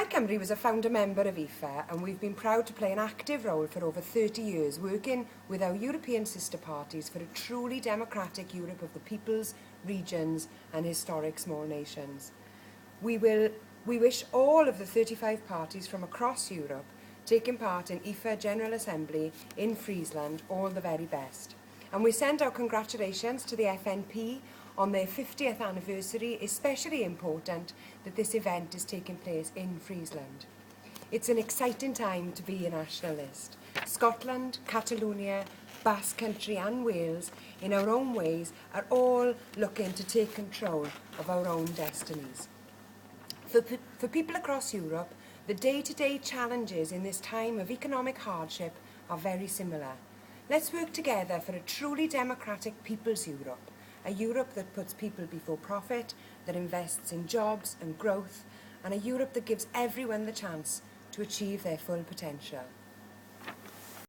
Plaid Cymru was a founder member of EFA, and we've been proud to play an active role for over 30 years, working with our European sister parties for a truly democratic Europe of the peoples, regions and historic small nations. We wish all of the 35 parties from across Europe taking part in EFA General Assembly in Friesland all the very best. And we send our congratulations to the FNP on their 50th anniversary. Especially important that this event is taking place in Friesland. It's an exciting time to be a nationalist. Scotland, Catalonia, Basque Country and Wales, in our own ways, are all looking to take control of our own destinies. For people across Europe, the day-to-day challenges in this time of economic hardship are very similar. Let's work together for a truly democratic people's Europe, a Europe that puts people before profit, that invests in jobs and growth, and a Europe that gives everyone the chance to achieve their full potential.